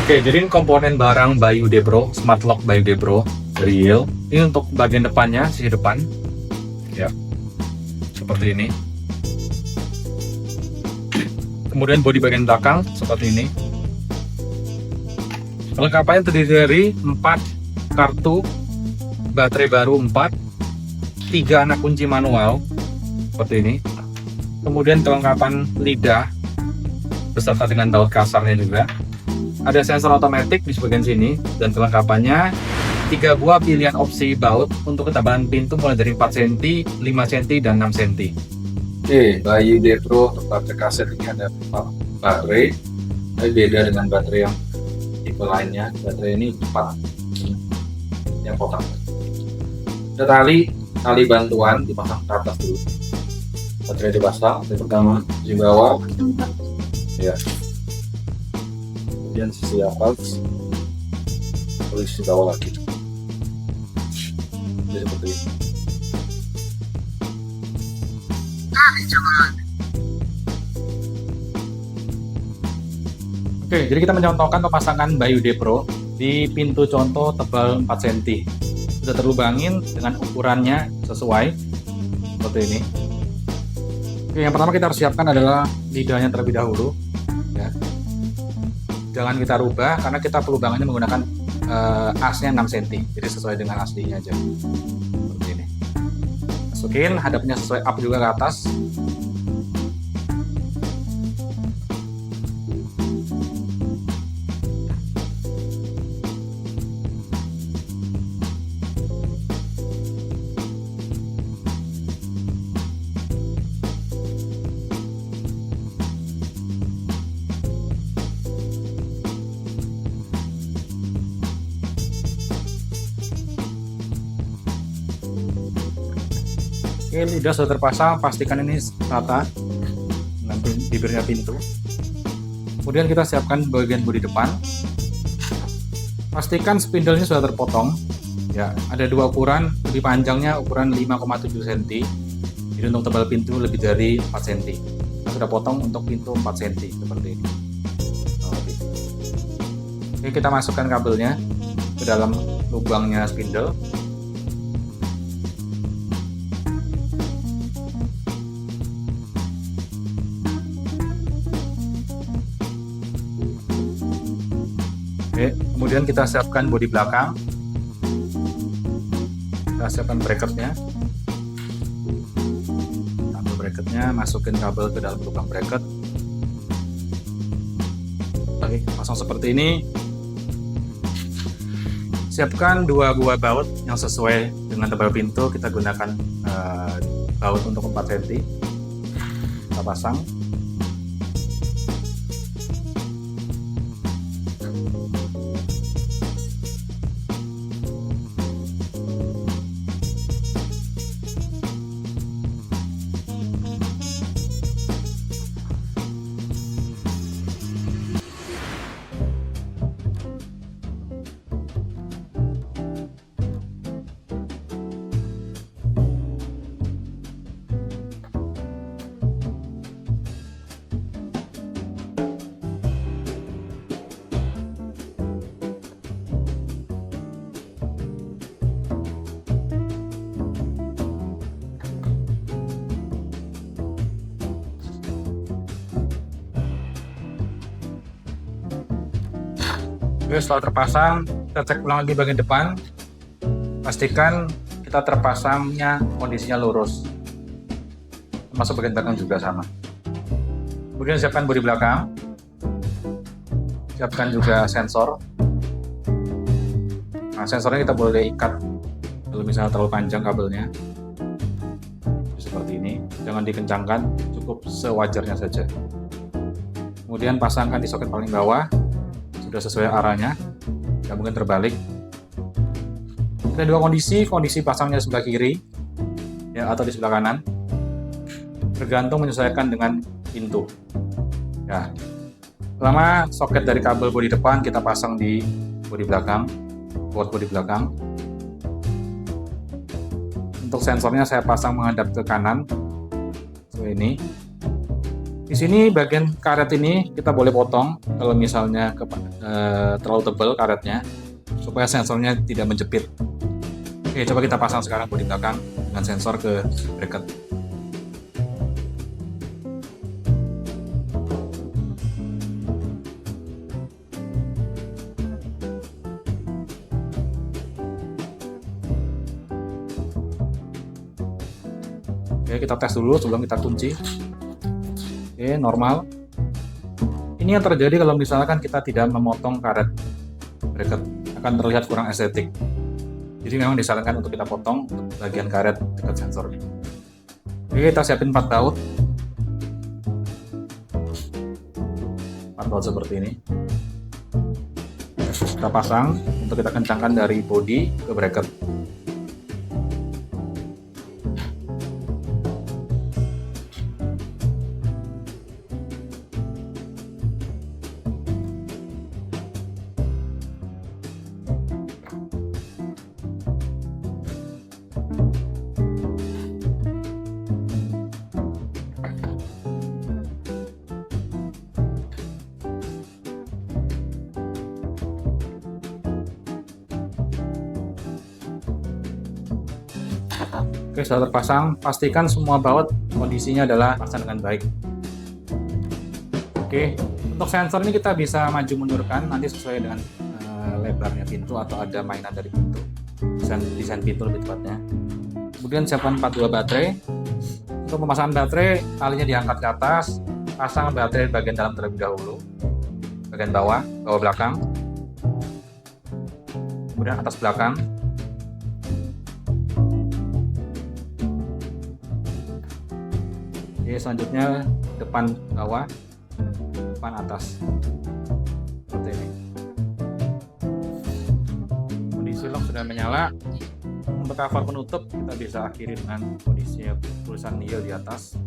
Oke, jadi ini komponen barang by UD Pro, Smart Lock by UD Pro dari Yale. Ini untuk bagian depannya, sisi depan, ya, seperti ini. Kemudian bodi bagian belakang seperti ini. Kelengkapannya terdiri dari 4 kartu baterai baru 4, 3 anak kunci manual seperti ini. Kemudian kelengkapan lidah beserta dengan baut kasarnya juga. Ada sensor otomatis di bagian sini dan kelengkapannya 3 buah pilihan opsi baut untuk ketebalan pintu mulai dari 4 cm, 5 cm, dan 6 cm. Oke, by UD Pro untuk baterai kaset ini ada 4 baterai. Tapi beda dengan baterai yang tipe lainnya. Baterai ini 4 yang potong. Ada tali bantuan dipasang ke atas dulu. Baterai dipasang, yang pertama di bawah, ya. Kemudian sisi atas, terus di bawah lagi. Jadi seperti ini. Oke, jadi kita mencontohkan pemasangan by UD Pro di pintu contoh tebal 4 cm. Sudah terlubangin dengan ukurannya sesuai seperti ini. Oke, yang pertama kita harus siapkan adalah lidahnya terlebih dahulu, ya. Jangan kita rubah karena kita pelubangannya menggunakan asnya 6 cm, jadi sesuai dengan aslinya aja seperti ini. Masukin hadapnya sesuai up juga ke atas. Oke, lidah sudah terpasang, pastikan ini rata dengan bibirnya pintu. Kemudian kita siapkan bagian bodi depan. Pastikan spindle-nya sudah terpotong. Ya, ada 2 ukuran, lebih panjangnya ukuran 5,7 cm. Jadi untuk tebal pintu lebih dari 4 cm. Kita sudah potong untuk pintu 4 cm seperti ini. Oke, kita masukkan kabelnya ke dalam lubangnya spindle. Oke, kemudian kita siapkan bodi belakang. Kita siapkan bracketnya. Ambil bracketnya, masukin kabel ke dalam lubang bracket. Oke, pasang seperti ini. Siapkan 2 buah baut yang sesuai dengan tebal pintu. Kita gunakan baut untuk 4 cm. Kita pasang. Oke, setelah terpasang, kita cek ulang lagi bagian depan. Pastikan kita terpasangnya kondisinya lurus. Termasuk bagian belakang juga sama. Kemudian siapkan bodi belakang. Siapkan juga sensor. Nah, sensornya kita boleh ikat kalau misalnya terlalu panjang kabelnya. Seperti ini. Jangan dikencangkan, cukup sewajarnya saja. Kemudian pasangkan di soket paling bawah. Sudah sesuai arahnya, nggak mungkin terbalik. Ada 2 kondisi pasangnya di sebelah kiri, ya, atau di sebelah kanan, tergantung menyesuaikan dengan pintu. Ya, pertama soket dari kabel bodi depan kita pasang di bodi belakang, port bodi belakang. Untuk sensornya saya pasang menghadap ke kanan, seperti ini. Di sini bagian karet ini kita boleh potong kalau misalnya terlalu tebal karetnya, supaya sensornya tidak menjepit. Oke, coba kita pasang sekarang bodi belakang dengan sensor ke bracket. Oke, kita tes dulu sebelum kita kunci. Oke, normal. Ini yang terjadi kalau misalkan kita tidak memotong karet bracket, akan terlihat kurang estetik. Jadi memang disarankan untuk kita potong untuk bagian karet dekat sensornya. Oke, kita siapin 4 baut. 4 baut seperti ini. Kita pasang untuk kita kencangkan dari bodi ke bracket. Oke, sudah terpasang. Pastikan semua baut kondisinya adalah pasang dengan baik. Oke, untuk sensor ini kita bisa maju mundurkan nanti sesuai dengan lebarnya pintu atau ada mainan dari pintu, desain pintu lebih tepatnya. Kemudian siapkan 42 baterai. Untuk pemasangan baterai, talinya diangkat ke atas, pasang baterai bagian dalam terlebih dahulu, bagian bawah belakang, kemudian atas belakang. Oke, selanjutnya depan bawah, depan atas, seperti ini. Kondisi lock sudah menyala. Untuk cover penutup kita bisa akhiri dengan kondisi tulisan Neo di atas.